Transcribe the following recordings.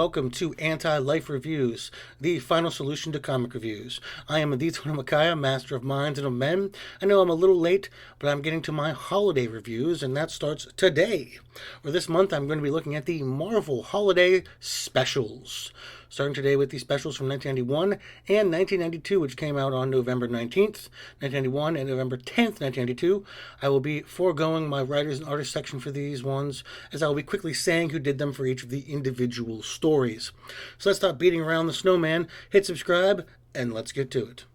welcome to Anti-Life Reviews, the final solution to comic reviews. I am the Tony Makaya, master of minds and of men. I know I'm a little late, but I'm getting to my holiday reviews, and that starts today. Or this month, I'm going to be looking at the Marvel Holiday Specials. Starting today with the specials from 1991 and 1992, which came out on November 19th, 1991, and November 10th, 1992. I will be foregoing my writers and artists section for these ones, as I will be quickly saying who did them for each of the individual stories. So let's stop beating around the snowman, hit subscribe, and let's get to it.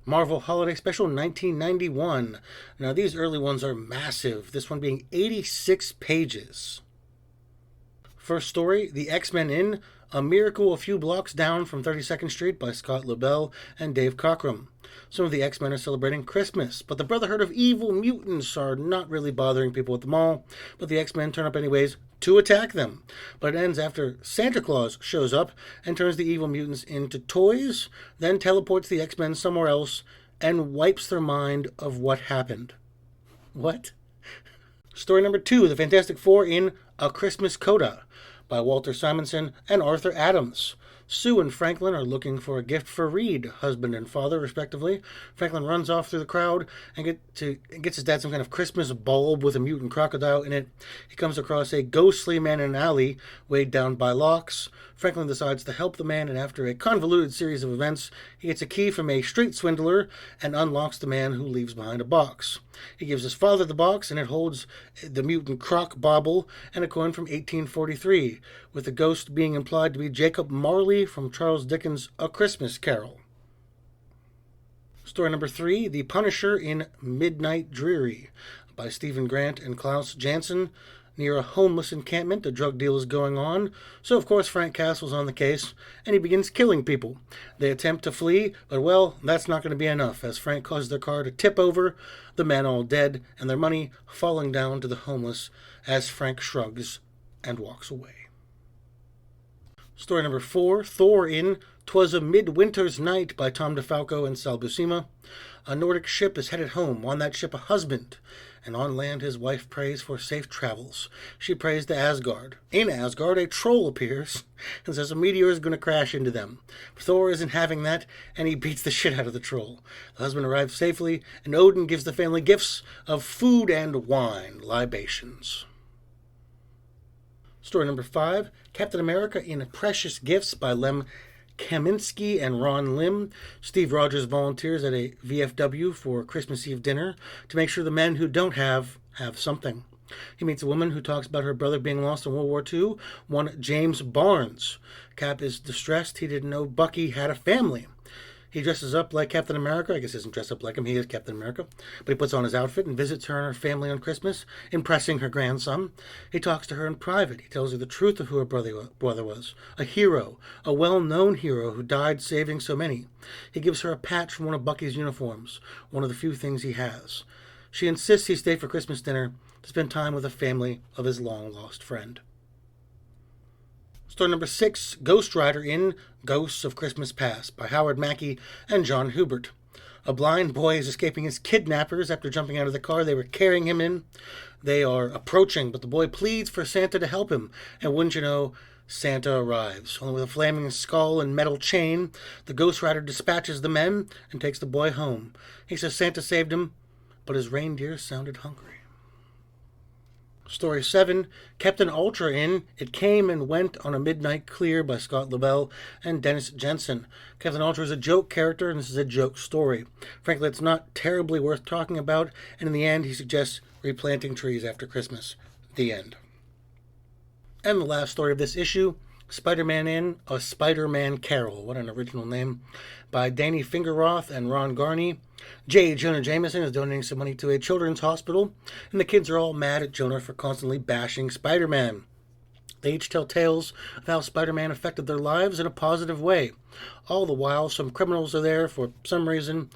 Marvel Holiday Special 1991. Now these early ones are massive, this one being 86 pages. First story, The X-Men in A Miracle a Few Blocks Down from 32nd Street by Scott Lobel and Dave Cockrum. Some of the X-Men are celebrating Christmas, but the Brotherhood of Evil Mutants are not really bothering people at the mall, but the X-Men turn up anyways to attack them. But it ends after Santa Claus shows up and turns the evil mutants into toys, then teleports the X-Men somewhere else and wipes their mind of what happened. What? Story number 2, The Fantastic Four in A Christmas Coda by Walter Simonson and Arthur Adams. Sue and Franklin are looking for a gift for Reed, husband and father, respectively. Franklin runs off through the crowd and gets his dad some kind of Christmas bulb with a mutant crocodile in it. He comes across a ghostly man in an alley, weighed down by locks. Franklin decides to help the man, and after a convoluted series of events, he gets a key from a street swindler and unlocks the man, who leaves behind a box. He gives his father the box, and it holds the mutant croc bauble and a coin from 1843, with the ghost being implied to be Jacob Marley from Charles Dickens' A Christmas Carol. Story number 3, The Punisher in Midnight Dreary by Stephen Grant and Klaus Janson. Near a homeless encampment, a drug deal is going on, so of course Frank Castle's on the case, and he begins killing people. They attempt to flee, but well, that's not going to be enough, as Frank causes their car to tip over, the men all dead, and their money falling down to the homeless, as Frank shrugs and walks away. Story number 4, Thor in 'Twas a Midwinter's Night by Tom DeFalco and Sal Buscema. A Nordic ship is headed home, on that ship a husband, and on land his wife prays for safe travels. She prays to Asgard. In Asgard, a troll appears and says a meteor is going to crash into them. Thor isn't having that, and he beats the shit out of the troll. The husband arrives safely, and Odin gives the family gifts of food and wine, libations. Story number 5, Captain America in Precious Gifts by Lem Kaminsky and Ron Lim. Steve Rogers volunteers at a VFW for Christmas Eve dinner to make sure the men who don't have something. He meets a woman who talks about her brother being lost in World War II, one James Barnes. Cap is distressed. He didn't know Bucky had a family. He dresses up like Captain America. I guess he doesn't dress up like him. He is Captain America. But he puts on his outfit and visits her and her family on Christmas, impressing her grandson. He talks to her in private. He tells her the truth of who her brother was. A hero. A well-known hero who died saving so many. He gives her a patch from one of Bucky's uniforms, one of the few things he has. She insists he stay for Christmas dinner to spend time with the family of his long-lost friend. Story number 6, Ghost Rider in Ghosts of Christmas Past by Howard Mackey and John Hubert. A blind boy is escaping his kidnappers after jumping out of the car they were carrying him in. They are approaching, but the boy pleads for Santa to help him, and wouldn't you know, Santa arrives. Only with a flaming skull and metal chain, the Ghost Rider dispatches the men and takes the boy home. He says Santa saved him, but his reindeer sounded hungry. Story 7, Captain Ultra in It Came and Went on a Midnight Clear by Scott Lobel and Dennis Jensen. Captain Ultra is a joke character, and this is a joke story. Frankly, it's not terribly worth talking about, and in the end, he suggests replanting trees after Christmas. The end. And the last story of this issue, Spider-Man in A Spider-Man Carol. What an original name. By Danny Fingerroth and Ron Garney. J. Jonah Jameson is donating some money to a children's hospital, and the kids are all mad at Jonah for constantly bashing Spider-Man. They each tell tales of how Spider-Man affected their lives in a positive way. All the while, some criminals are there for some reason.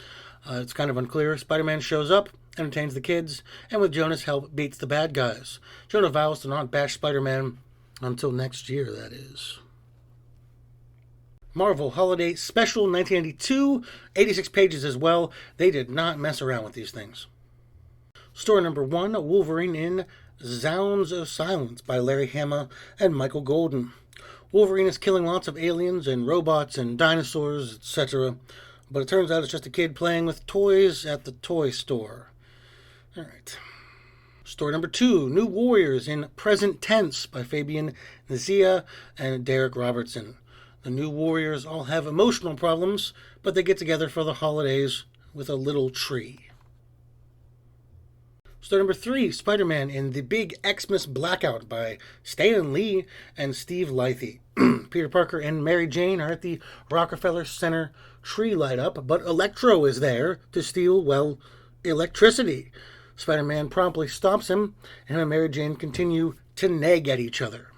It's kind of unclear. Spider-Man shows up, entertains the kids, and with Jonah's help, beats the bad guys. Jonah vows to not bash Spider-Man until next year, that is. Marvel Holiday Special 1992, 86 pages as well. They did not mess around with these things. Story number 1, Wolverine in Zounds of Silence by Larry Hama and Michael Golden. Wolverine is killing lots of aliens and robots and dinosaurs, etc. But it turns out it's just a kid playing with toys at the toy store. Alright. Story number 2, New Warriors in Present Tense by Fabian Nzia and Derek Robertson. The New Warriors all have emotional problems, but they get together for the holidays with a little tree. Story number 3, Spider-Man in The Big Xmas Blackout by Stan Lee and Steve Lythy. Peter Parker and Mary Jane are at the Rockefeller Center tree light up, but Electro is there to steal, well, electricity. Spider-Man promptly stops him, and him and Mary Jane continue to nag at each other.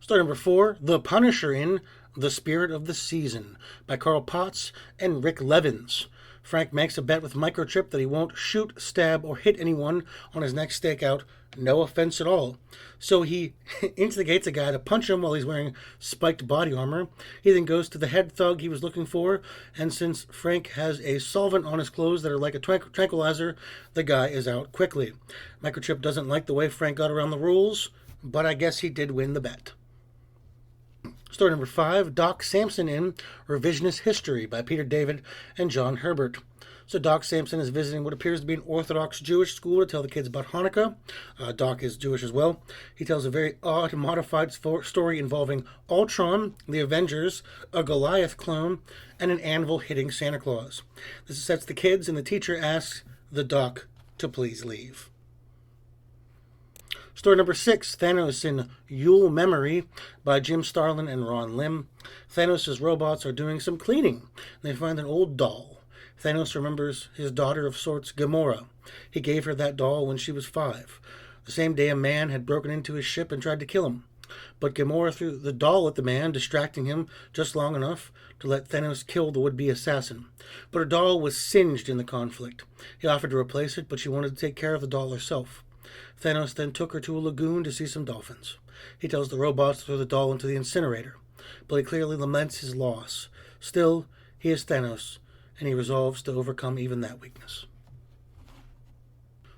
Story number 4, The Punisher in The Spirit of the Season by Carl Potts and Rick Levins. Frank makes a bet with Microchip that he won't shoot, stab, or hit anyone on his next stakeout, no offense at all. So he instigates a guy to punch him while he's wearing spiked body armor. He then goes to the head thug he was looking for, and since Frank has a solvent on his clothes that are like a tranquilizer, the guy is out quickly. Microchip doesn't like the way Frank got around the rules, but I guess he did win the bet. Story number 5, Doc Samson in Revisionist History by Peter David and John Herbert. So Doc Samson is visiting what appears to be an Orthodox Jewish school to tell the kids about Hanukkah. Doc is Jewish as well. He tells a very odd, modified story involving Ultron, the Avengers, a Goliath clone, and an anvil hitting Santa Claus. This upsets the kids, and the teacher asks the Doc to please leave. Story number 6, Thanos in Yule Memory by Jim Starlin and Ron Lim. Thanos' robots are doing some cleaning. They find an old doll. Thanos remembers his daughter of sorts, Gamora. He gave her that doll when she was 5. The same day a man had broken into his ship and tried to kill him. But Gamora threw the doll at the man, distracting him just long enough to let Thanos kill the would-be assassin. But her doll was singed in the conflict. He offered to replace it, but she wanted to take care of the doll herself. Thanos then took her to a lagoon to see some dolphins. He tells the robots to throw the doll into the incinerator, but he clearly laments his loss. Still, he is Thanos, and he resolves to overcome even that weakness.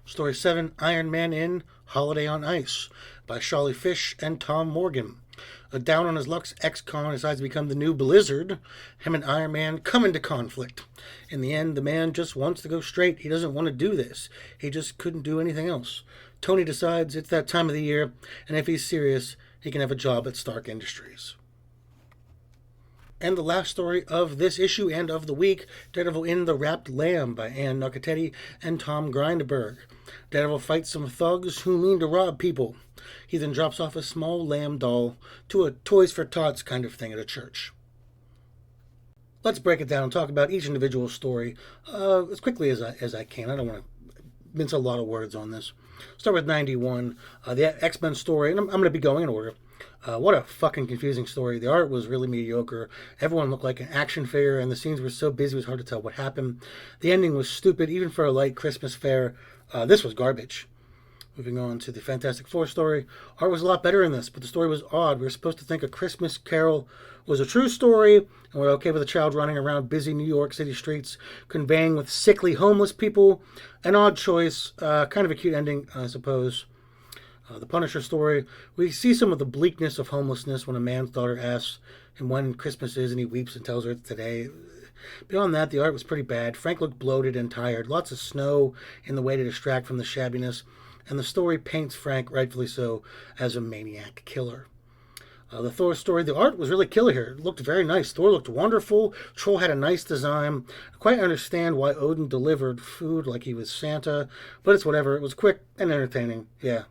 Story 7, Iron Man in Holiday on Ice by Charlie Fish and Tom Morgan. Down on his luck, ex-con decides to become the new Blizzard. Him and Iron Man come into conflict. In the end, the man just wants to go straight. He doesn't want to do this. He just couldn't do anything else. Tony decides it's that time of the year, and if he's serious, he can have a job at Stark Industries. And the last story of this issue and of the week, Daredevil in The Wrapped Lamb by Ann Nocatelli and Tom Grindberg. Daredevil fights some thugs who mean to rob people. He then drops off a small lamb doll to a Toys for Tots kind of thing at a church. Let's break it down and talk about each individual story as quickly as I can. I don't want to mince a lot of words on this. Start with 91, the X-Men story, and I'm going to be going in order. What a fucking confusing story. The art was really mediocre. Everyone looked like an action figure, and the scenes were so busy it was hard to tell what happened. The ending was stupid, even for a light Christmas fair. This was garbage. Moving on to the Fantastic Four story. Art was a lot better in this, but the story was odd. We were supposed to think A Christmas Carol was a true story, and we're okay with a child running around busy New York City streets, conveying with sickly homeless people. An odd choice, kind of a cute ending, I suppose. The Punisher story. We see some of the bleakness of homelessness when a man's daughter asks him when Christmas is, and he weeps and tells her it's today. Beyond that, the art was pretty bad. Frank looked bloated and tired. Lots of snow in the way to distract from the shabbiness. And the story paints Frank, rightfully so, as a maniac killer. The Thor story, the art was really killer here. It looked very nice. Thor looked wonderful. Troll had a nice design. I quite understand why Odin delivered food like he was Santa, but it's whatever. It was quick and entertaining. Yeah.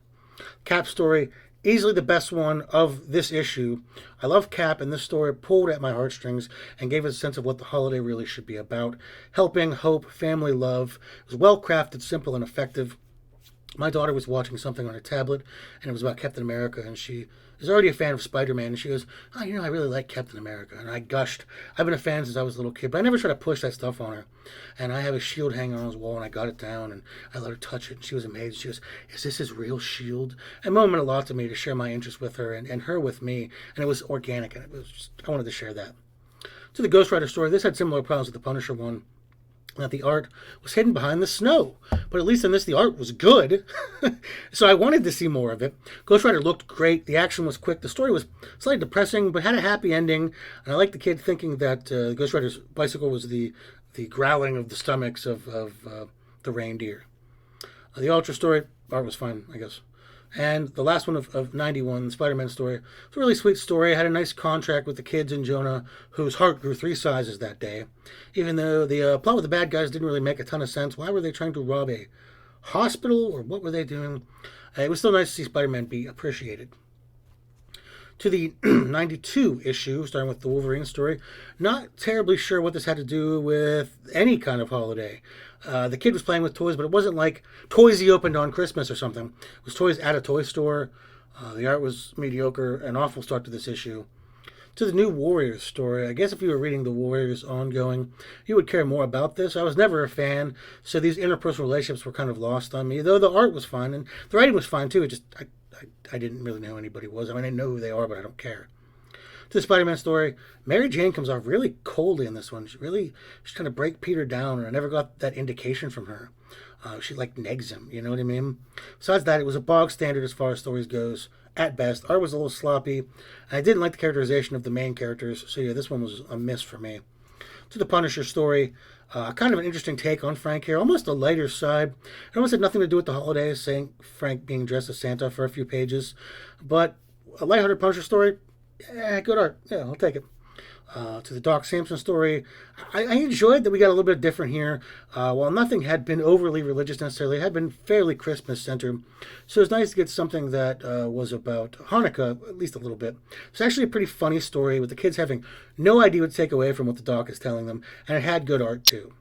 Cap story, easily the best one of this issue. I love Cap, and this story pulled at my heartstrings and gave us a sense of what the holiday really should be about. Helping, hope, family, love. It was well crafted, simple, and effective. My daughter was watching something on her tablet, and it was about Captain America, and she is already a fan of Spider-Man, and she goes, oh, I really like Captain America. And I gushed. I've been a fan since I was a little kid, but I never tried to push that stuff on her. And I have a shield hanging on his wall, and I got it down, and I let her touch it, and she was amazed. She goes, is this his real shield? And it meant a lot to me to share my interest with her, and her with me, and it was organic, and it was just, I wanted to share that. To the Ghost Rider story, this had similar problems with the Punisher one. that the art was hidden behind the snow. But at least in this, the art was good. So I wanted to see more of it. Ghost Rider looked great. The action was quick. The story was slightly depressing, but had a happy ending. And I liked the kid thinking that Ghost Rider's bicycle was the growling of the stomachs of the reindeer. The Ultra story, art was fine, I guess. And the last one of 91, the Spider-Man story, it's a really sweet story. It had a nice contract with the kids in Jonah, whose heart grew 3 sizes that day. Even though the plot with the bad guys didn't really make a ton of sense. Why were they trying to rob a hospital, or what were they doing? It was still nice to see Spider-Man be appreciated. To the 92 issue, starting with the Wolverine story, not terribly sure what this had to do with any kind of holiday. The kid was playing with toys, but it wasn't like toys he opened on Christmas or something. It was toys at a toy store. The art was mediocre, an awful start to this issue. To the new Warriors story, I guess if you were reading the Warriors ongoing, you would care more about this. I was never a fan, so these interpersonal relationships were kind of lost on me, though the art was fine, and the writing was fine too. It just, I didn't really know who anybody was. I mean, I know who they are, but I don't care. To the Spider-Man story, Mary Jane comes off really coldly in this one. She's trying to break Peter down, and I never got that indication from her. She like negs him, you know what I mean? Besides that, it was a bog standard as far as stories goes. At best, art was a little sloppy, and I didn't like the characterization of the main characters, so yeah, this one was a miss for me. To the Punisher story, kind of an interesting take on Frank here, almost a lighter side. It almost had nothing to do with the holidays, saying Frank being dressed as Santa for a few pages, but a lighthearted Punisher story, good art. Yeah, I'll take it. To the Doc Samson story, I enjoyed that we got a little bit different here. While nothing had been overly religious necessarily, it had been fairly Christmas-centered. So it was nice to get something that was about Hanukkah, at least a little bit. It's actually a pretty funny story with the kids having no idea what to take away from what the Doc is telling them, and it had good art too.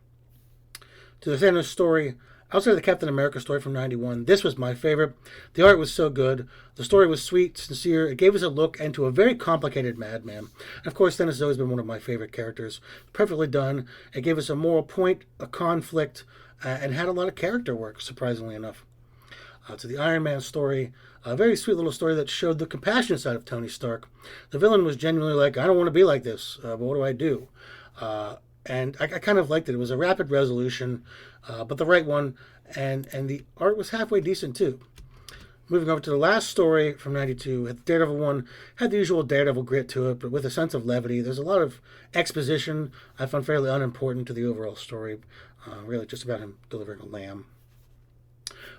To the Thanos story, outside of the Captain America story from 91, this was my favorite. The art was so good. The story was sweet, sincere. It gave us a look into a very complicated madman. And of course, Thanos has always been one of my favorite characters. Perfectly done. It gave us a moral point, a conflict, and had a lot of character work, surprisingly enough. To the Iron Man story, a very sweet little story that showed the compassionate side of Tony Stark. The villain was genuinely like, I don't want to be like this, but what do I do? And I kind of liked it. It was a rapid resolution, but the right one, and the art was halfway decent too. Moving over to the last story from 92, the Daredevil one had the usual Daredevil grit to it, but with a sense of levity. There's a lot of exposition I found fairly unimportant to the overall story, really just about him delivering a lamb.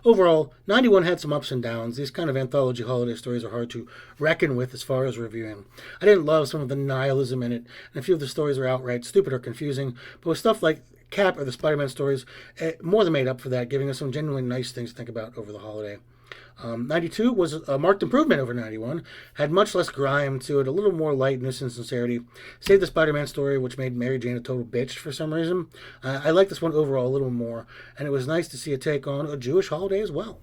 Overall, 91 had some ups and downs. These kind of anthology holiday stories are hard to reckon with as far as reviewing. I didn't love some of the nihilism in it, and a few of the stories are outright stupid or confusing, but with stuff like Cap or the Spider-Man stories, it more than made up for that, giving us some genuinely nice things to think about over the holiday. 92 was a marked improvement over 91, had much less grime to it, a little more lightness and sincerity. Save the Spider-Man story, which made Mary Jane a total bitch for some reason. I like this one overall a little more, and it was nice to see a take on a Jewish holiday as well.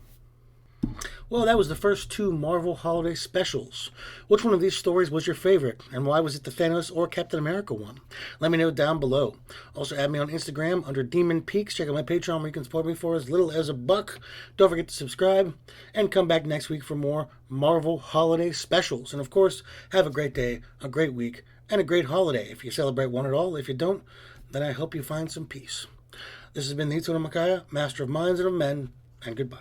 Well, that was the first 2 Marvel holiday specials. Which one of these stories was your favorite, and why was it the Thanos or Captain America one? Let me know down below. Also, add me on Instagram under Demon Peaks. Check out my Patreon where you can support me for as little as $1. Don't forget to subscribe, and come back next week for more Marvel holiday specials. And of course, have a great day, a great week, and a great holiday. If you celebrate one at all, if you don't, then I hope you find some peace. This has been the Itsuno Makaya, Master of Minds and of Men, and goodbye.